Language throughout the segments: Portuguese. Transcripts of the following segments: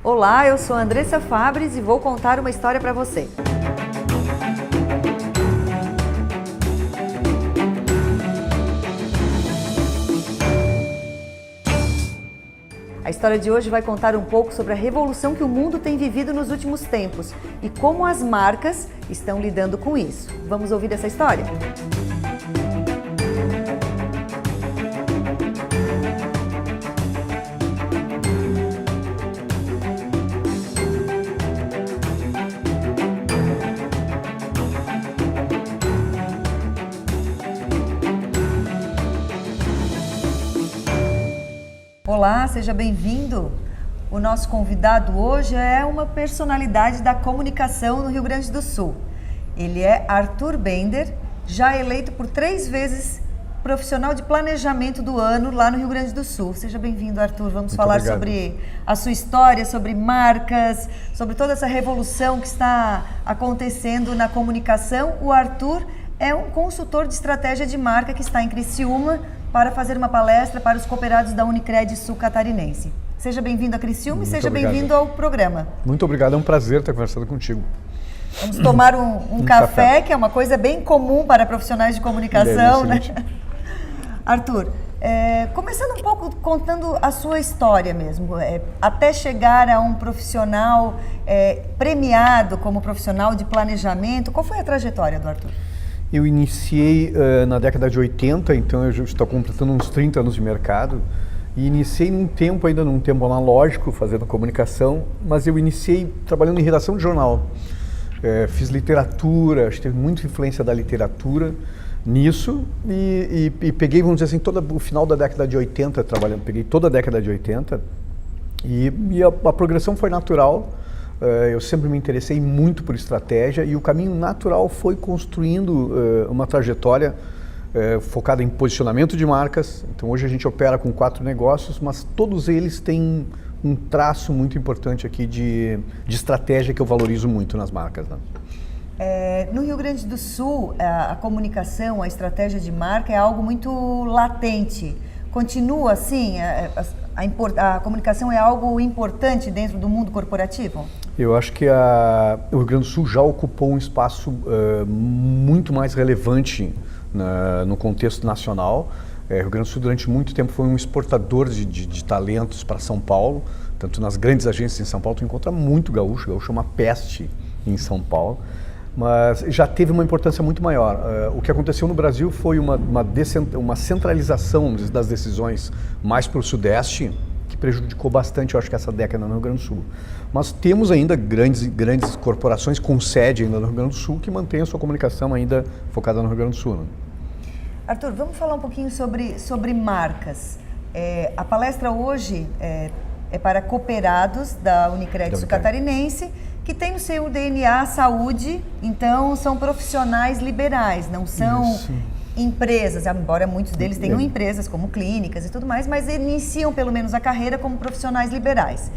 Olá, eu sou Andressa Fabris e vou contar uma história para você. A história de hoje vai contar um pouco sobre a revolução que o mundo tem vivido nos últimos tempos e como as marcas estão lidando com isso. Vamos ouvir essa história? Olá, seja bem-vindo. O nosso convidado hoje é uma personalidade da comunicação no Rio Grande do Sul. Ele é Arthur Bender, já eleito por 3 vezes profissional de planejamento do ano lá no Rio Grande do Sul. Seja bem-vindo, Arthur. Vamos falar sobre a sua história, sobre marcas, sobre toda essa revolução que está acontecendo na comunicação. O Arthur é um consultor de estratégia de marca que está em Criciúma para fazer uma palestra para os cooperados da Unicred Sul Catarinense. Seja bem-vindo a Criciúma e seja bem-vindo ao programa. Muito obrigado, é um prazer estar conversando contigo. Vamos tomar um café, que é uma coisa bem comum para profissionais de comunicação, né? Arthur, começando um pouco contando a sua história mesmo, até chegar a um profissional premiado como profissional de planejamento, qual foi a trajetória do Arthur? Eu iniciei na década de 80, então eu já estou completando uns 30 anos de mercado. E iniciei ainda num tempo analógico, fazendo comunicação, mas eu iniciei trabalhando em redação de jornal. Fiz literatura, acho que teve muita influência da literatura nisso. E peguei, vamos dizer assim, todo o final da década de 80 trabalhando, peguei toda a década de 80 e a progressão foi natural. Eu sempre me interessei muito por estratégia e o caminho natural foi construindo uma trajetória focada em posicionamento de marcas. Então hoje a gente opera com 4 negócios, mas todos eles têm um traço muito importante aqui de estratégia que eu valorizo muito nas marcas, né? No Rio Grande do Sul, a comunicação, a estratégia de marca é algo muito latente. Continua assim? A comunicação é algo importante dentro do mundo corporativo? Eu acho que o Rio Grande do Sul já ocupou um espaço muito mais relevante no contexto nacional. O Rio Grande do Sul durante muito tempo foi um exportador de talentos para São Paulo, tanto nas grandes agências em São Paulo, tu encontra muito gaúcho é uma peste em São Paulo, mas já teve uma importância muito maior. O que aconteceu no Brasil foi uma centralização das decisões mais para o Sudeste, que prejudicou bastante, eu acho que essa década no Rio Grande do Sul. Mas temos ainda grandes corporações com sede ainda no Rio Grande do Sul que mantêm a sua comunicação ainda focada no Rio Grande do Sul, né? Arthur, vamos falar um pouquinho sobre marcas. A palestra hoje é para cooperados da Unicred Sul Catarinense, que tem no seu DNA saúde, então são profissionais liberais, não são empresas, embora muitos deles tenham empresas como clínicas e tudo mais, mas iniciam pelo menos a carreira como profissionais liberais.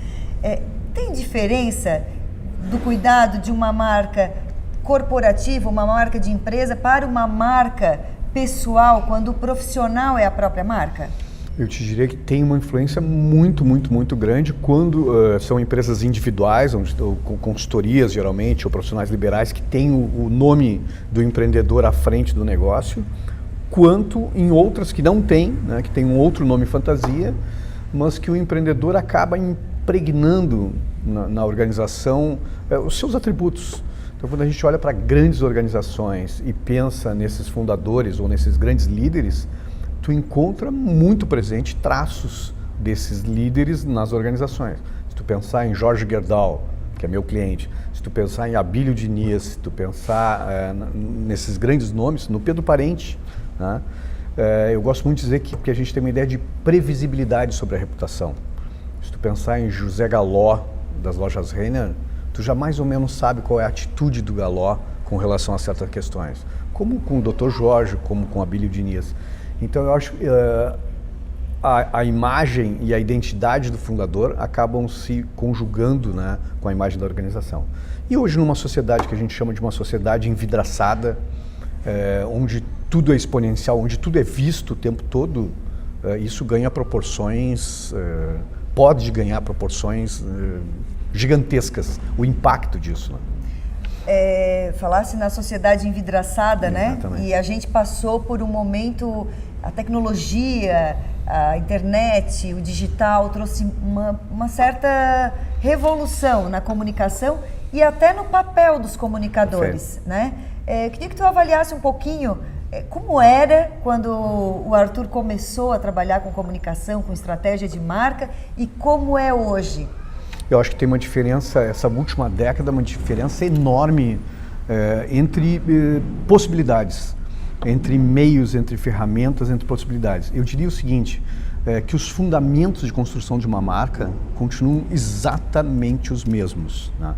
Tem diferença do cuidado de uma marca corporativa, uma marca de empresa, para uma marca pessoal, quando o profissional é a própria marca? Eu te diria que tem uma influência muito grande quando são empresas individuais, ou consultorias geralmente, ou profissionais liberais que têm o nome do empreendedor à frente do negócio, quanto em outras que não têm, né, que tem um outro nome fantasia, mas que o empreendedor acaba impregnando na organização os seus atributos. Então, quando a gente olha para grandes organizações e pensa nesses fundadores ou nesses grandes líderes, tu encontra muito presente traços desses líderes nas organizações. Se tu pensar em Jorge Gerdau, que é meu cliente, se tu pensar em Abílio Diniz, se tu pensar nesses grandes nomes, no Pedro Parente, né? Eu gosto muito de dizer que a gente tem uma ideia de previsibilidade sobre a reputação. Se tu pensar em José Galó, das lojas Renner, tu já mais ou menos sabe qual é a atitude do Galó com relação a certas questões, como com o Dr. Jorge, como com Abílio Diniz. Então eu acho que a imagem e a identidade do fundador acabam se conjugando, né, com a imagem da organização. E hoje numa sociedade que a gente chama de uma sociedade envidraçada, onde tudo é exponencial, onde tudo é visto o tempo todo, isso ganha proporções, pode ganhar proporções gigantescas, o impacto disso. Né? Falasse na sociedade envidraçada, Exatamente. né? E a gente passou por um momento, a tecnologia, a internet, o digital trouxe uma certa revolução na comunicação e até no papel dos comunicadores, né? Queria que tu avaliasse um pouquinho como era quando o Arthur começou a trabalhar com comunicação, com estratégia de marca e como é hoje. Eu acho que tem uma diferença, essa última década, uma diferença enorme entre possibilidades, entre meios, entre ferramentas, entre possibilidades. Eu diria o seguinte, que os fundamentos de construção de uma marca continuam exatamente os mesmos, né?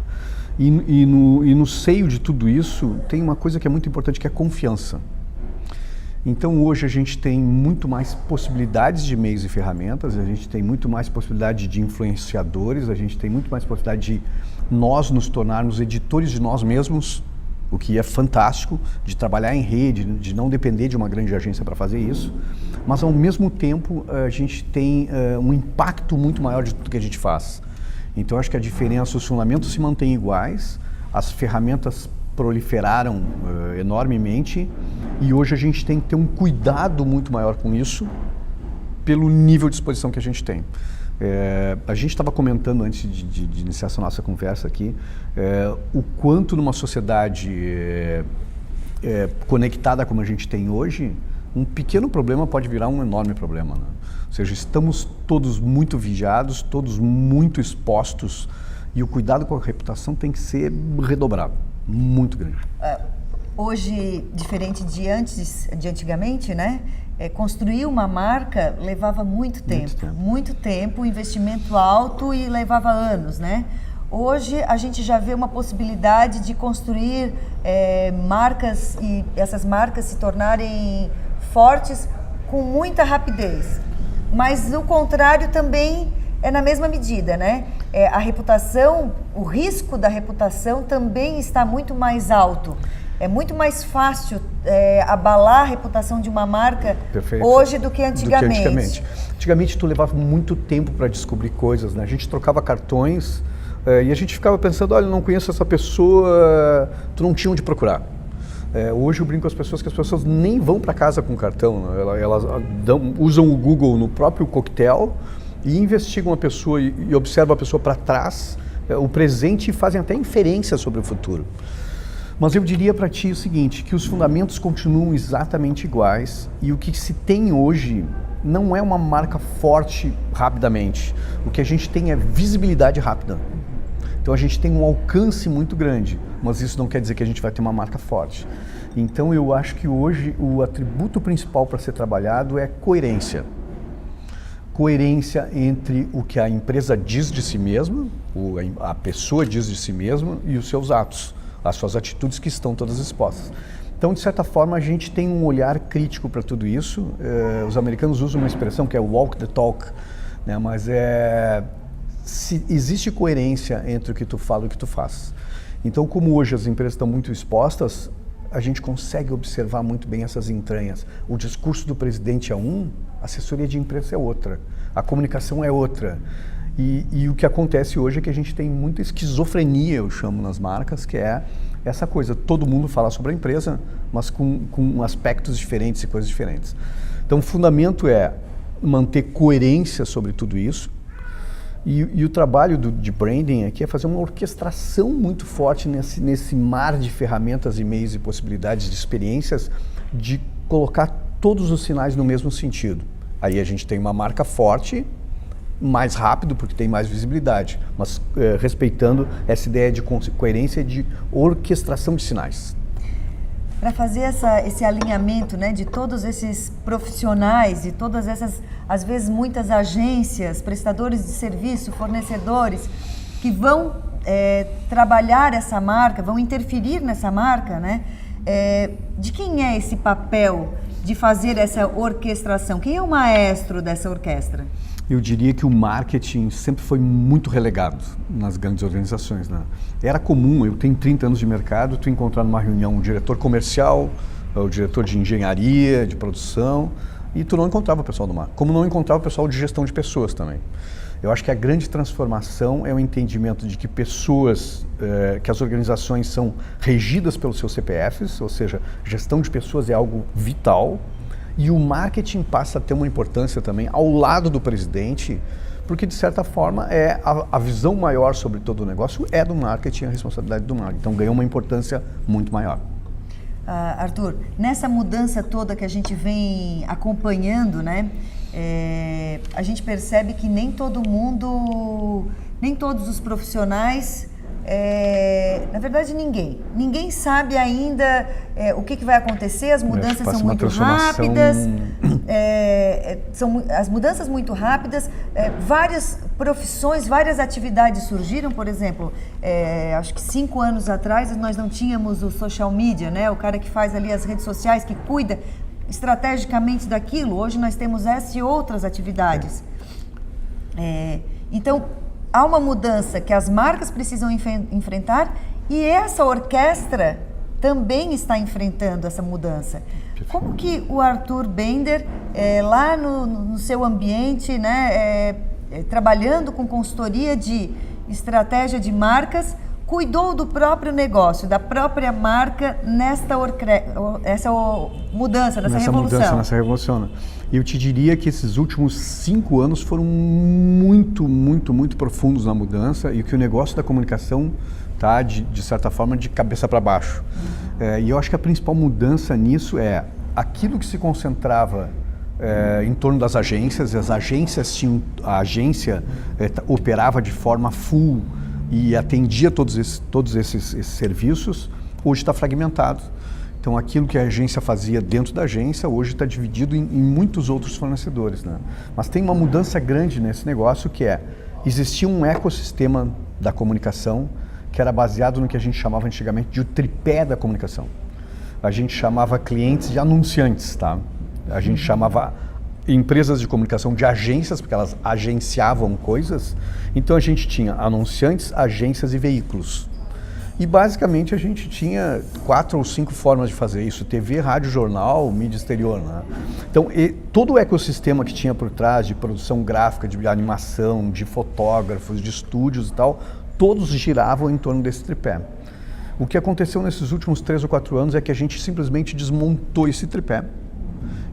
E no seio de tudo isso, tem uma coisa que é muito importante, que é a confiança. Então hoje a gente tem muito mais possibilidades de meios e ferramentas, a gente tem muito mais possibilidade de influenciadores, a gente tem muito mais possibilidade de nós nos tornarmos editores de nós mesmos, o que é fantástico, de trabalhar em rede, de não depender de uma grande agência para fazer isso, mas ao mesmo tempo a gente tem um impacto muito maior de tudo que a gente faz. Então acho que a diferença, os fundamentos se mantêm iguais, as ferramentas proliferaram enormemente e hoje a gente tem que ter um cuidado muito maior com isso pelo nível de exposição que a gente tem. A gente estava comentando antes de iniciar essa nossa conversa aqui o quanto numa sociedade conectada como a gente tem hoje, um pequeno problema pode virar um enorme problema, né? Ou seja, estamos todos muito vigiados, todos muito expostos e o cuidado com a reputação tem que ser redobrado, muito grande. Hoje, diferente de antigamente, né? Construir uma marca levava muito tempo, investimento alto e levava anos, né? Hoje a gente já vê uma possibilidade de construir marcas e essas marcas se tornarem fortes com muita rapidez. Mas o contrário também é na mesma medida, né? A reputação, o risco da reputação também está muito mais alto. É muito mais fácil abalar a reputação de uma marca hoje do que antigamente. Antigamente tu levava muito tempo para descobrir coisas, né? A gente trocava cartões e a gente ficava pensando, olha, não conheço essa pessoa, tu não tinha onde procurar. Hoje eu brinco com as pessoas que as pessoas nem vão para casa com cartão, né? Elas usam o Google no próprio coquetel e investigam a pessoa e observam a pessoa para trás, o presente, e fazem até inferências sobre o futuro. Mas eu diria para ti o seguinte, que os fundamentos continuam exatamente iguais e o que se tem hoje não é uma marca forte rapidamente. O que a gente tem é visibilidade rápida. Então a gente tem um alcance muito grande, mas isso não quer dizer que a gente vai ter uma marca forte. Então eu acho que hoje o atributo principal para ser trabalhado é coerência. Coerência entre o que a empresa diz de si mesma, a pessoa diz de si mesma e os seus atos, as suas atitudes que estão todas expostas. Então, de certa forma, a gente tem um olhar crítico para tudo isso. Os americanos usam uma expressão que é walk the talk, né? Mas se existe coerência entre o que tu fala e o que tu faz. Então, como hoje as empresas estão muito expostas, a gente consegue observar muito bem essas entranhas. O discurso do presidente é um, a assessoria de imprensa é outra, a comunicação é outra. E o que acontece hoje é que a gente tem muita esquizofrenia, eu chamo, nas marcas, que é essa coisa, todo mundo fala sobre a empresa, mas com aspectos diferentes e coisas diferentes. Então, o fundamento é manter coerência sobre tudo isso. E o trabalho de branding aqui é fazer uma orquestração muito forte nesse mar de ferramentas, e meios e possibilidades de experiências, de colocar todos os sinais no mesmo sentido. Aí a gente tem uma marca forte, mais rápido, porque tem mais visibilidade, mas respeitando essa ideia de coerência e de orquestração de sinais. Para fazer esse alinhamento, né, de todos esses profissionais e todas essas, às vezes, muitas agências, prestadores de serviço, fornecedores, que vão trabalhar essa marca, vão interferir nessa marca, né? De quem é esse papel de fazer essa orquestração? Quem é o maestro dessa orquestra? Eu diria que o marketing sempre foi muito relegado nas grandes organizações, né? Era comum, eu tenho 30 anos de mercado, tu encontrar numa reunião um diretor comercial, o diretor de engenharia, de produção, e tu não encontrava o pessoal do marketing, como não encontrava o pessoal de gestão de pessoas também. Eu acho que a grande transformação é o entendimento de que que as organizações são regidas pelos seus CPFs, ou seja, gestão de pessoas é algo vital, e o marketing passa a ter uma importância também ao lado do presidente, porque de certa forma a visão maior sobre todo o negócio é do marketing, a responsabilidade do marketing, então ganha uma importância muito maior. Arthur, nessa mudança toda que a gente vem acompanhando, né, a gente percebe que nem todo mundo, nem todos os profissionais, na verdade ninguém sabe ainda o que vai acontecer, as mudanças são muito rápidas, são as mudanças muito rápidas, várias profissões, várias atividades surgiram, por exemplo, acho que 5 anos atrás nós não tínhamos o social media, né? O cara que faz ali as redes sociais, que cuida estrategicamente daquilo, hoje nós temos essa e outras atividades. Então, há uma mudança que as marcas precisam enfrentar e essa orquestra também está enfrentando essa mudança. Como que o Arthur Bender, lá no seu ambiente, né, trabalhando com consultoria de estratégia de marcas, cuidou do próprio negócio, da própria marca nessa mudança, nessa revolução? Nessa revolução. Eu te diria que esses últimos 5 anos foram muito, muito, muito profundos na mudança e que o negócio da comunicação está, de certa forma, de cabeça para baixo. E eu acho que a principal mudança nisso é aquilo que se concentrava em torno das agências, e as agências tinham, a agência operava de forma full e atendia todos esses serviços, hoje está fragmentado. Então, aquilo que a agência fazia dentro da agência, hoje está dividido em muitos outros fornecedores, né? Mas tem uma mudança grande nesse negócio que existia um ecossistema da comunicação que era baseado no que a gente chamava antigamente de o tripé da comunicação. A gente chamava clientes de anunciantes, tá? A gente chamava empresas de comunicação de agências, porque elas agenciavam coisas. Então a gente tinha anunciantes, agências e veículos. E basicamente a gente tinha 4 ou 5 formas de fazer isso: TV, rádio, jornal, mídia exterior, né? Então todo o ecossistema que tinha por trás de produção gráfica, de animação, de fotógrafos, de estúdios e tal, todos giravam em torno desse tripé. O que aconteceu nesses últimos 3 ou 4 anos é que a gente simplesmente desmontou esse tripé.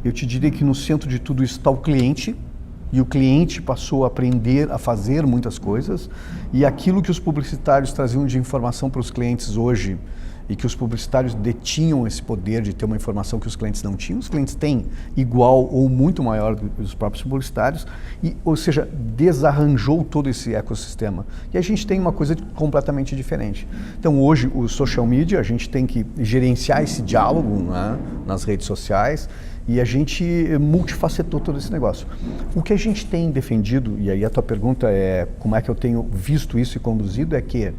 Eu te diria que no centro de tudo isso está o cliente, e o cliente passou a aprender a fazer muitas coisas, e aquilo que os publicitários traziam de informação para os clientes hoje, e que os publicitários detinham esse poder de ter uma informação que os clientes não tinham, os clientes têm igual ou muito maior do que os próprios publicitários, ou seja, desarranjou todo esse ecossistema. E a gente tem uma coisa completamente diferente. Então hoje o social media, a gente tem que gerenciar esse diálogo, né, nas redes sociais, e a gente multifacetou todo esse negócio. O que a gente tem defendido, e aí a tua pergunta é como é que eu tenho visto isso e conduzido, é que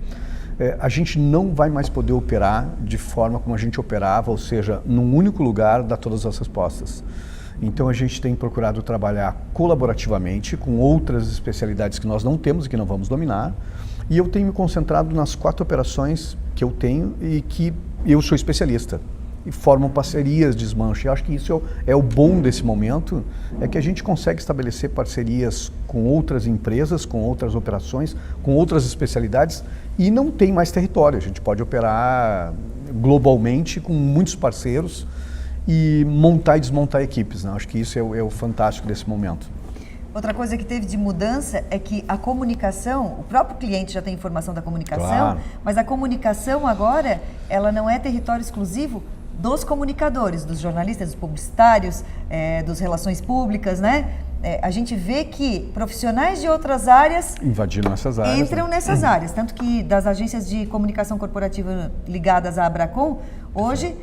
a gente não vai mais poder operar de forma como a gente operava, ou seja, num único lugar dar todas as respostas. Então a gente tem procurado trabalhar colaborativamente com outras especialidades que nós não temos e que não vamos dominar, e eu tenho me concentrado nas 4 operações que eu tenho e que eu sou especialista. E formam parcerias de desmanche. Eu acho que isso é o bom desse momento, é que a gente consegue estabelecer parcerias com outras empresas, com outras operações, com outras especialidades, e não tem mais território. A gente pode operar globalmente com muitos parceiros e montar e desmontar equipes, né? Acho que isso é o fantástico desse momento. Outra coisa que teve de mudança é que a comunicação, o próprio cliente já tem informação da comunicação, claro, mas a comunicação agora, ela não é território exclusivo dos comunicadores, dos jornalistas, dos publicitários, das relações públicas, né? A gente vê que profissionais de outras áreas invadiram essas áreas, entram nessas áreas, tanto que das agências de comunicação corporativa ligadas à Abracom, hoje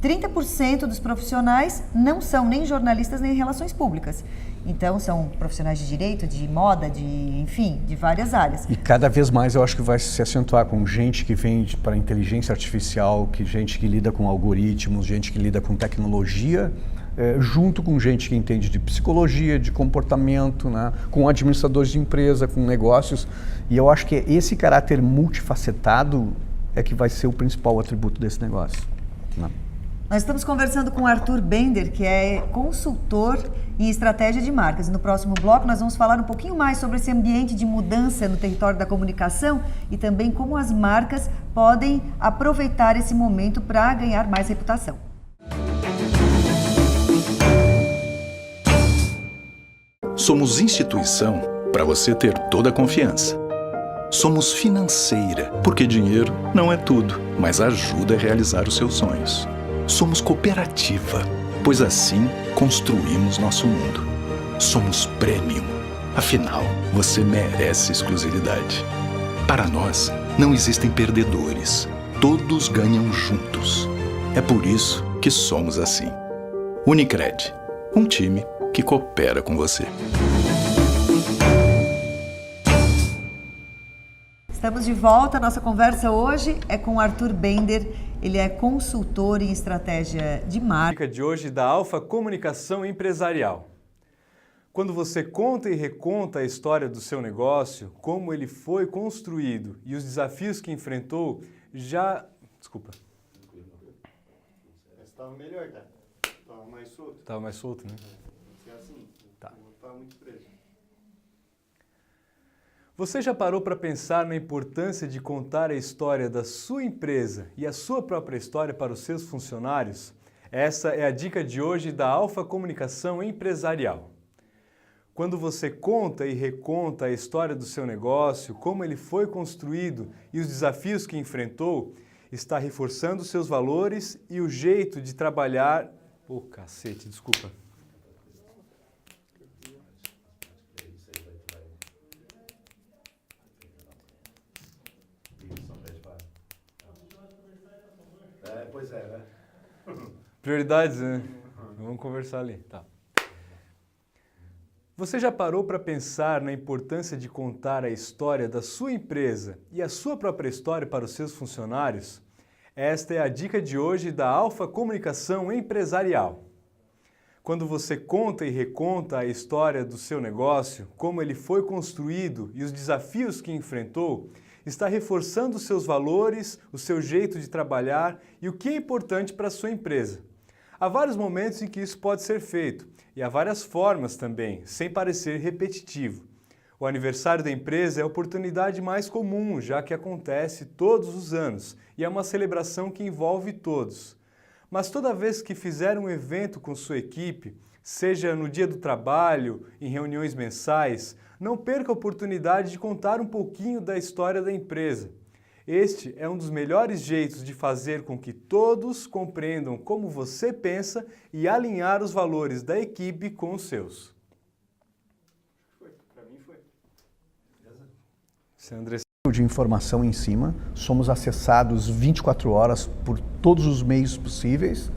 30% dos profissionais não são nem jornalistas nem relações públicas. Então, são profissionais de direito, de moda, enfim, de várias áreas. E cada vez mais eu acho que vai se acentuar com gente que vem para inteligência artificial, gente que lida com algoritmos, gente que lida com tecnologia, junto com gente que entende de psicologia, de comportamento, né, com administradores de empresa, com negócios. E eu acho que esse caráter multifacetado é que vai ser o principal atributo desse negócio, né? Nós estamos conversando com o Arthur Bender, que é consultor em estratégia de marcas. E no próximo bloco nós vamos falar um pouquinho mais sobre esse ambiente de mudança no território da comunicação e também como as marcas podem aproveitar esse momento para ganhar mais reputação. Somos instituição para você ter toda a confiança. Somos financeira, porque dinheiro não é tudo, mas ajuda a realizar os seus sonhos. Somos cooperativa, pois assim construímos nosso mundo. Somos premium, afinal, você merece exclusividade. Para nós, não existem perdedores, todos ganham juntos. É por isso que somos assim. Unicred, um time que coopera com você. Estamos de volta. Nossa conversa hoje é com o Arthur Bender. Ele é consultor em estratégia de marca. A dica de hoje da Alfa Comunicação Empresarial. Quando você conta e reconta a história do seu negócio, como ele foi construído e os desafios que enfrentou, já... Desculpa. Estava melhor, tá? Estava mais solto. Estava mais solto, né? Se é assim, Tá. não estava muito preso. Você já parou para pensar na importância de contar a história da sua empresa e a sua própria história para os seus funcionários? Essa é a dica de hoje da Alfa Comunicação Empresarial. Quando você conta e reconta a história do seu negócio, como ele foi construído e os desafios que enfrentou, está reforçando seus valores e o jeito de trabalhar... Pô, cacete, desculpa. Pois é, né? Prioridades, né? Vamos conversar ali. Tá. Você já parou para pensar na importância de contar a história da sua empresa e a sua própria história para os seus funcionários? Esta é a dica de hoje da Alfa Comunicação Empresarial. Quando você conta e reconta a história do seu negócio, como ele foi construído e os desafios que enfrentou, está reforçando os seus valores, o seu jeito de trabalhar e o que é importante para a sua empresa. Há vários momentos em que isso pode ser feito e há várias formas também, sem parecer repetitivo. O aniversário da empresa é a oportunidade mais comum, já que acontece todos os anos e é uma celebração que envolve todos. Mas toda vez que fizer um evento com sua equipe, seja no dia do trabalho, em reuniões mensais, não perca a oportunidade de contar um pouquinho da história da empresa. Este é um dos melhores jeitos de fazer com que todos compreendam como você pensa e alinhar os valores da equipe com os seus. Para mim foi. André. De informação em cima, somos acessados 24 horas por todos os meios possíveis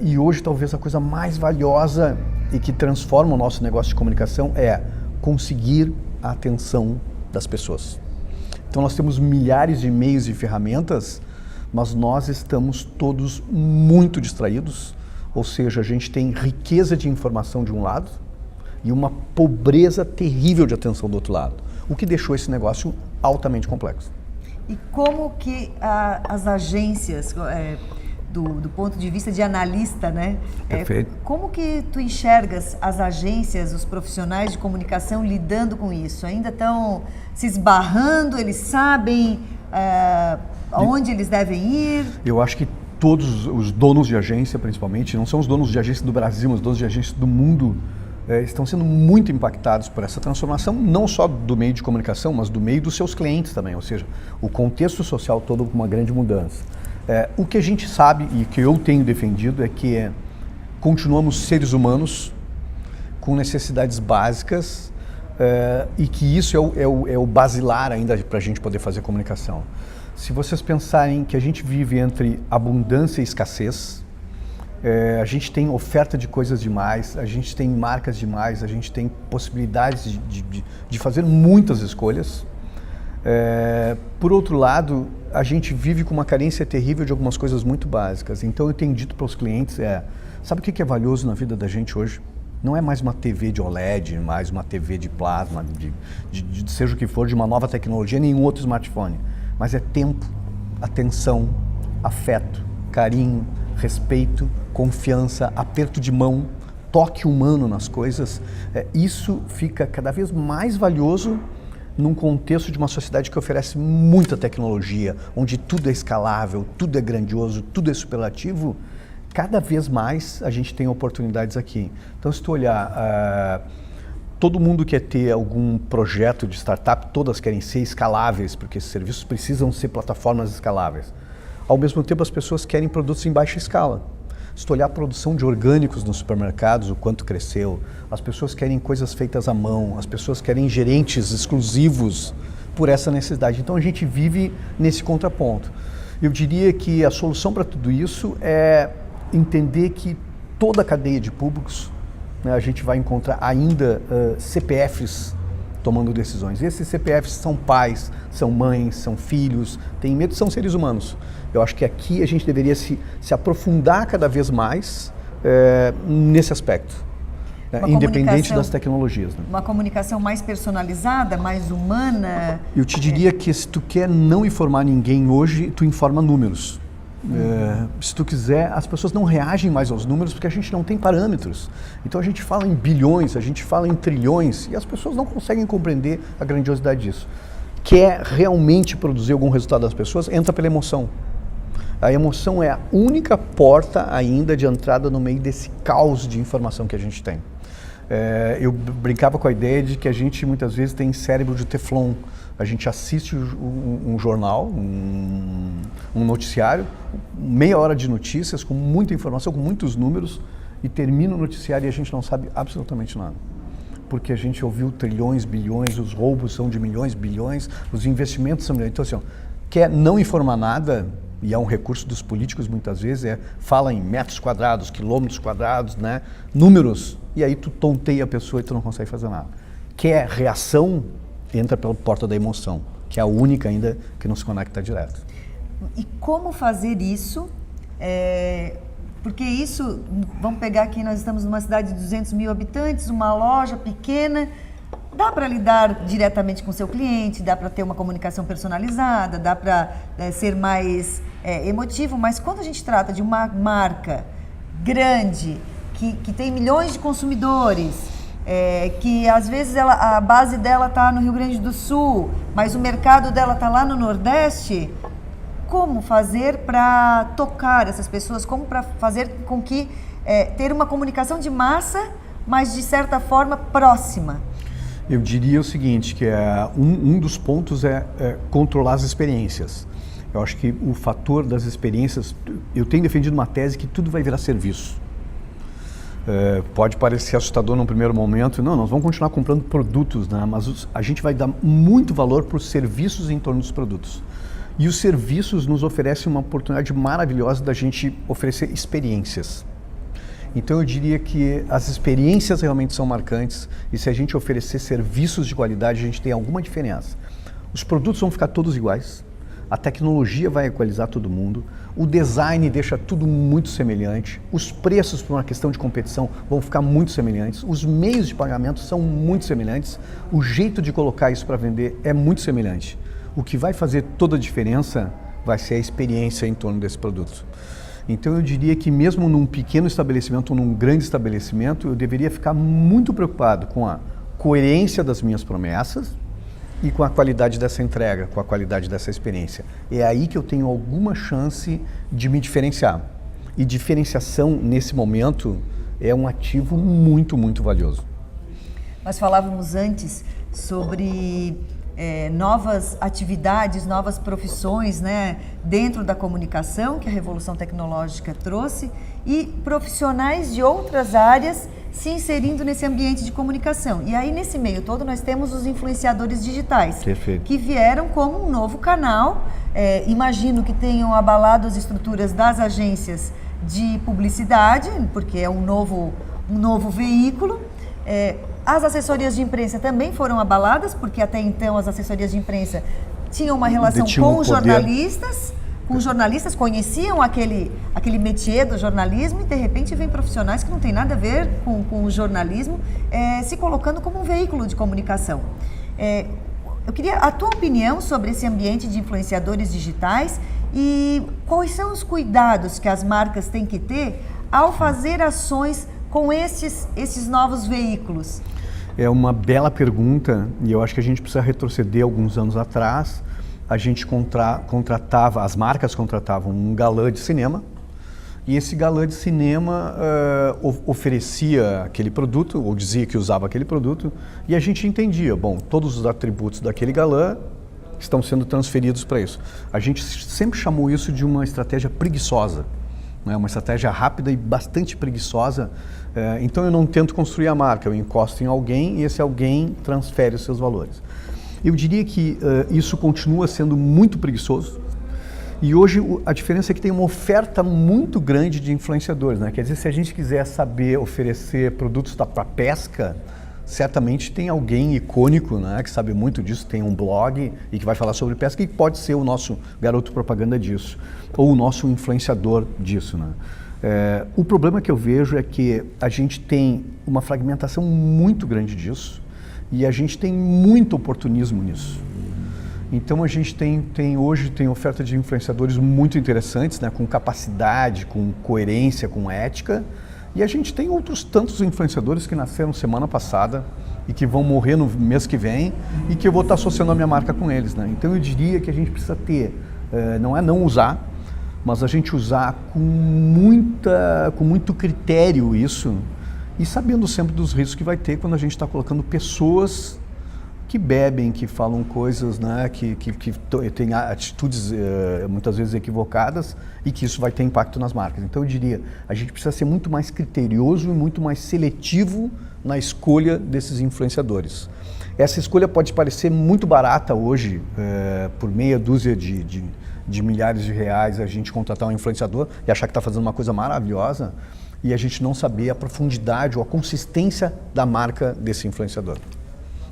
e hoje talvez a coisa mais valiosa e que transforma o nosso negócio de comunicação é conseguir a atenção das pessoas. Então nós temos milhares de meios e ferramentas, mas nós estamos todos muito distraídos, ou seja, a gente tem riqueza de informação de um lado e uma pobreza terrível de atenção do outro lado, o que deixou esse negócio altamente complexo. E como que as agências, do ponto de vista de analista, né? Perfeito. Como que tu enxergas as agências, os profissionais de comunicação lidando com isso? Ainda estão se esbarrando, eles sabem aonde eles devem ir? Eu acho que todos os donos de agência, principalmente, não são os donos de agência do Brasil, mas os donos de agência do mundo, estão sendo muito impactados por essa transformação, não só do meio de comunicação, mas do meio dos seus clientes também, ou seja, o contexto social todo com uma grande mudança. O que a gente sabe e que eu tenho defendido é que continuamos seres humanos com necessidades básicas e que isso é o basilar ainda para a gente poder fazer comunicação. Se vocês pensarem que a gente vive entre abundância e escassez, a gente tem oferta de coisas demais, a gente tem marcas demais, a gente tem possibilidades de fazer muitas escolhas. Por outro lado, a gente vive com uma carência terrível de algumas coisas muito básicas. Então eu tenho dito para os clientes, sabe o que é valioso na vida da gente hoje? Não é mais uma TV de OLED, mais uma TV de plasma, de seja o que for, de uma nova tecnologia, nenhum outro smartphone. Mas é tempo, atenção, afeto, carinho, respeito, confiança, aperto de mão, toque humano nas coisas, isso fica cada vez mais valioso num contexto de uma sociedade que oferece muita tecnologia, onde tudo é escalável, tudo é grandioso, tudo é superlativo. Cada vez mais a gente tem oportunidades aqui. Então, se tu olhar, todo mundo quer ter algum projeto de startup, todas querem ser escaláveis, porque esses serviços precisam ser plataformas escaláveis. Ao mesmo tempo, as pessoas querem produtos em baixa escala. Se tu olhar a produção de orgânicos nos supermercados, o quanto cresceu, as pessoas querem coisas feitas à mão, as pessoas querem gerentes exclusivos por essa necessidade. Então, a gente vive nesse contraponto. Eu diria que a solução para tudo isso é entender que toda a cadeia de públicos, né, a gente vai encontrar ainda CPFs tomando decisões. Esses CPFs são pais, são mães, são filhos, têm medo, são seres humanos. Eu acho que aqui a gente deveria se aprofundar cada vez mais nesse aspecto, né, independente das tecnologias. Né? Uma comunicação mais personalizada, mais humana. Eu te diria que se tu quer não informar ninguém hoje, tu informa números. Se tu quiser, as pessoas não reagem mais aos números porque a gente não tem parâmetros. Então a gente fala em bilhões, a gente fala em trilhões e as pessoas não conseguem compreender a grandiosidade disso. Quer realmente produzir algum resultado das pessoas, entra pela emoção. A emoção é a única porta ainda de entrada no meio desse caos de informação que a gente tem. Eu brincava com a ideia de que a gente muitas vezes tem cérebro de teflon. A gente assiste um jornal, um noticiário, meia hora de notícias, com muita informação, com muitos números, e termina o noticiário e a gente não sabe absolutamente nada. Porque a gente ouviu trilhões, bilhões, os roubos são de milhões, bilhões, os investimentos são milhões. Então, assim, quer não informar nada, e é um recurso dos políticos muitas vezes, fala em metros quadrados, quilômetros quadrados, né, números, e aí tu tonteia a pessoa e tu não consegue fazer nada. Quer reação, entra pela porta da emoção, que é a única ainda que não se conecta direto. E como fazer isso? Porque isso, vamos pegar aqui, nós estamos numa cidade de 200 mil habitantes, uma loja pequena, dá para lidar diretamente com o seu cliente, dá para ter uma comunicação personalizada, dá para ser mais emotivo, mas quando a gente trata de uma marca grande, que tem milhões de consumidores, que às vezes a base dela está no Rio Grande do Sul, mas o mercado dela está lá no Nordeste, como fazer para tocar essas pessoas, como para fazer com que ter uma comunicação de massa, mas de certa forma próxima? Eu diria o seguinte, que um dos pontos é controlar as experiências. Eu acho que o fator das experiências, eu tenho defendido uma tese que tudo vai virar serviço. Pode parecer assustador num primeiro momento, não, nós vamos continuar comprando produtos, né? Mas a gente vai dar muito valor para os serviços em torno dos produtos. E os serviços nos oferecem uma oportunidade maravilhosa da gente oferecer experiências. Então eu diria que as experiências realmente são marcantes e se a gente oferecer serviços de qualidade, a gente tem alguma diferença. Os produtos vão ficar todos iguais, a tecnologia vai equalizar todo mundo, o design deixa tudo muito semelhante, os preços por uma questão de competição vão ficar muito semelhantes, os meios de pagamento são muito semelhantes, o jeito de colocar isso para vender é muito semelhante. O que vai fazer toda a diferença vai ser a experiência em torno desse produto. Então eu diria que mesmo num pequeno estabelecimento ou num grande estabelecimento, eu deveria ficar muito preocupado com a coerência das minhas promessas e com a qualidade dessa entrega, com a qualidade dessa experiência. É aí que eu tenho alguma chance de me diferenciar. E diferenciação, nesse momento, é um ativo muito, muito valioso. Nós falávamos antes sobre novas atividades, novas profissões, né, dentro da comunicação que a revolução tecnológica trouxe e profissionais de outras áreas se inserindo nesse ambiente de comunicação. E aí, nesse meio todo, nós temos os influenciadores digitais, Perfeito. Que vieram como um novo canal. Imagino que tenham abalado as estruturas das agências de publicidade, porque é um novo veículo. As assessorias de imprensa também foram abaladas, porque até então as assessorias de imprensa tinham uma relação com os jornalistas, conheciam aquele métier do jornalismo e de repente vem profissionais que não tem nada a ver com o jornalismo se colocando como um veículo de comunicação. Eu queria a tua opinião sobre esse ambiente de influenciadores digitais e quais são os cuidados que as marcas têm que ter ao fazer ações com esses novos veículos. É uma bela pergunta e eu acho que a gente precisa retroceder alguns anos atrás. A gente contratava, as marcas contratavam um galã de cinema e esse galã de cinema oferecia aquele produto ou dizia que usava aquele produto e a gente entendia, bom, todos os atributos daquele galã estão sendo transferidos para isso. A gente sempre chamou isso de uma estratégia preguiçosa, né? Uma estratégia rápida e bastante preguiçosa. Então eu não tento construir a marca, eu encosto em alguém e esse alguém transfere os seus valores. Eu diria que isso continua sendo muito preguiçoso e hoje a diferença é que tem uma oferta muito grande de influenciadores, né? Quer dizer, se a gente quiser saber oferecer produtos para pesca, certamente tem alguém icônico, né, que sabe muito disso, tem um blog e que vai falar sobre pesca e pode ser o nosso garoto propaganda disso, ou o nosso influenciador disso, né? O problema que eu vejo é que a gente tem uma fragmentação muito grande disso e a gente tem muito oportunismo nisso. Então a gente hoje tem oferta de influenciadores muito interessantes, né, com capacidade, com coerência, com ética. E a gente tem outros tantos influenciadores que nasceram semana passada e que vão morrer no mês que vem e que eu vou estar associando a minha marca com eles, né? Então eu diria que a gente precisa ter, não usar, mas a gente usar com muito critério isso e sabendo sempre dos riscos que vai ter quando a gente está colocando pessoas que bebem, que falam coisas, né, que têm atitudes muitas vezes equivocadas e que isso vai ter impacto nas marcas. Então eu diria, a gente precisa ser muito mais criterioso e muito mais seletivo na escolha desses influenciadores. Essa escolha pode parecer muito barata hoje, por meia dúzia de milhares de reais a gente contratar um influenciador e achar que está fazendo uma coisa maravilhosa e a gente não saber a profundidade ou a consistência da marca desse influenciador.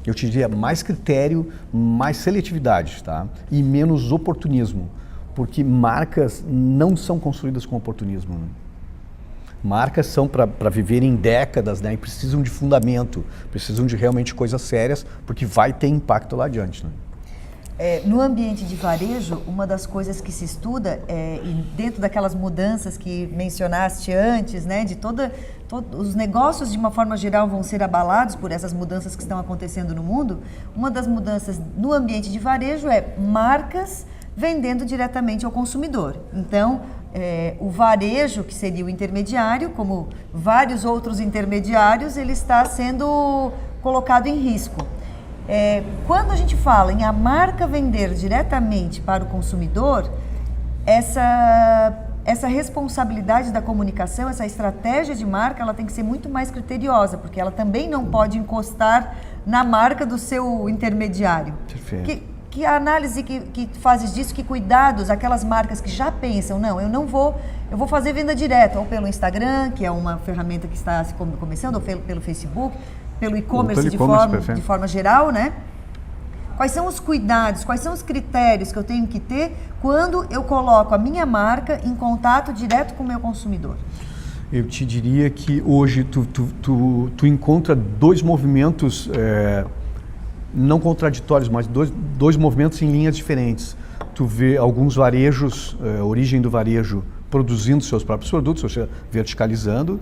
Eu te diria mais critério, mais seletividade, tá? E menos oportunismo, porque marcas não são construídas com oportunismo, né? Marcas são para viverem décadas, né? E precisam de fundamento, precisam de realmente coisas sérias, porque vai ter impacto lá adiante, né? No ambiente de varejo, uma das coisas que se estuda, e dentro daquelas mudanças que mencionaste antes, né, de todos os negócios de uma forma geral vão ser abalados por essas mudanças que estão acontecendo no mundo, uma das mudanças no ambiente de varejo é marcas vendendo diretamente ao consumidor. Então, o varejo, que seria o intermediário, como vários outros intermediários, ele está sendo colocado em risco. Quando a gente fala em a marca vender diretamente para o consumidor, essa responsabilidade da comunicação, essa estratégia de marca, ela tem que ser muito mais criteriosa, porque ela também não pode encostar na marca do seu intermediário. Perfeito. Que análise que fazes disso, que cuidados, aquelas marcas que já pensam, não, eu vou fazer venda direta, ou pelo Instagram, que é uma ferramenta que está começando, ou pelo Facebook, pelo e-commerce de forma geral, né? Quais são os cuidados, quais são os critérios que eu tenho que ter quando eu coloco a minha marca em contato direto com o meu consumidor? Eu te diria que hoje tu encontra dois movimentos, não contraditórios, mas dois movimentos em linhas diferentes. Tu vê alguns varejos, origem do varejo, produzindo seus próprios produtos, ou seja, verticalizando,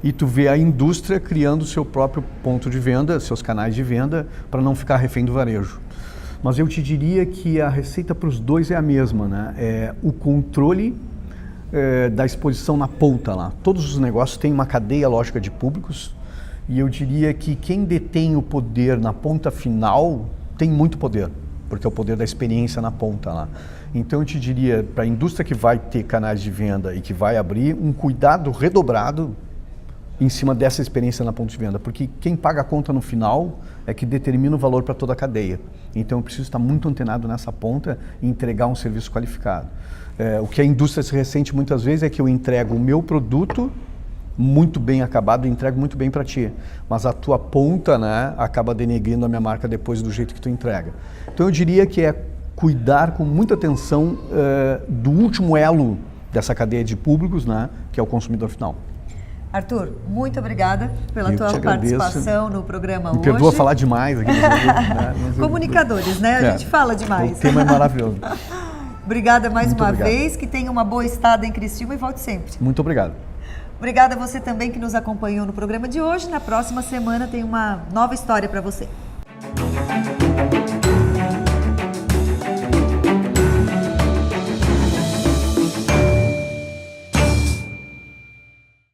e tu vê a indústria criando seu próprio ponto de venda, seus canais de venda, para não ficar refém do varejo. Mas eu te diria que a receita para os dois é a mesma, né? O controle da exposição na ponta lá. Todos os negócios têm uma cadeia lógica de públicos e eu diria que quem detém o poder na ponta final tem muito poder, porque é o poder da experiência na ponta lá. Então eu te diria, para a indústria que vai ter canais de venda e que vai abrir, um cuidado redobrado em cima dessa experiência na ponta de venda, porque quem paga a conta no final é que determina o valor para toda a cadeia. Então eu preciso estar muito antenado nessa ponta e entregar um serviço qualificado. O que a indústria se ressente muitas vezes é que eu entrego o meu produto muito bem acabado, eu entrego muito bem para ti, mas a tua ponta, né, acaba denegrindo a minha marca depois do jeito que tu entrega. Então eu diria que é cuidar com muita atenção do último elo dessa cadeia de públicos, né, que é o consumidor final. Arthur, muito obrigada pela Eu tua te agradeço. participação no programa Me hoje. perdoa falar demais aqui. Mas Comunicadores, né? A gente fala demais. O tema é maravilhoso. Obrigada mais Muito uma obrigado. vez, que tenha uma boa estada em Criciúma e volte sempre. Muito obrigado. Obrigada a você também que nos acompanhou no programa de hoje. Na próxima semana tem uma nova história para você.